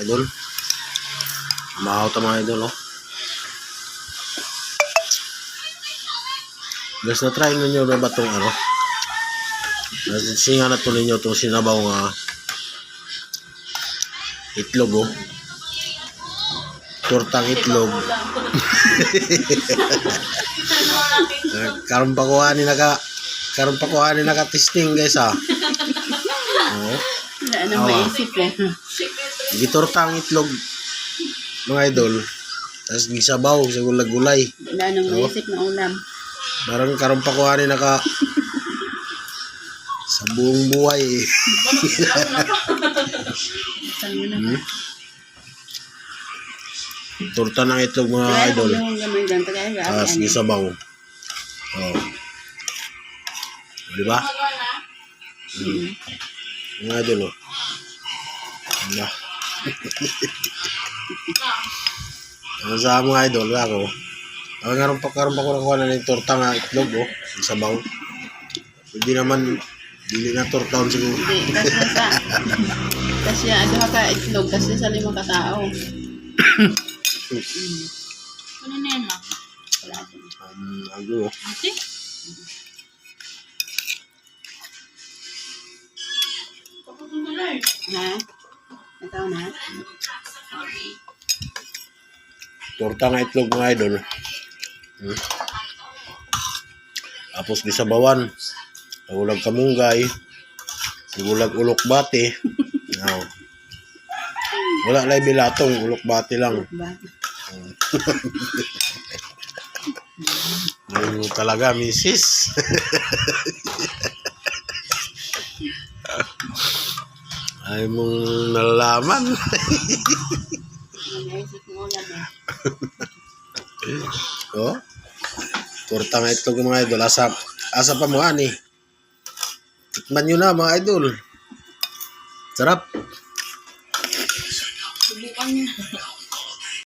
Idol. Mahaw ta mga idol, oh. Guys, na-try ninyo na ba itong ano? Singa na to ninyo itong sinabaw nga itlog, oh. Tortang itlog. Karon pa kuha ni naka-testing, guys, ha. Oh. Ano maisip eh. Gitortang itlog, mga idol. Tapos gisabaw sa gulay-gulay. Wala nang maisip na ulam. Parang karon pa kuha ni naka sa buong buhay, eh. Torta ng itlog, mga idol. Tapos gisabaw. Oh. Di ba? Mga idol, oh. Diba? Ano sa mga idol, ako. Karon pa ko nakuha na ng torta nga itlog, oh. Gisabaw. Hindi naman, dili na tortaon siguro. Hindi, kasi ano ka itlog, kasi sa 5 katao. Ano na yan, ma? Wala din. Ano, oh. Ate? Ha? Ito na? Torta nga itlog, mga idol. Tapos gisabawan. Ulag kamunggay. Ulag ulok bati. No. Wala lang bilatong, ulok bati lang. Ano talaga, misis? Ay mong nalalaman. Naisip mo ulam eh. Oh. Torta nga itlog, mga idol. Asa pa mo, ani? Tikman nyo na, mga idol. Sarap. Subukan niyo.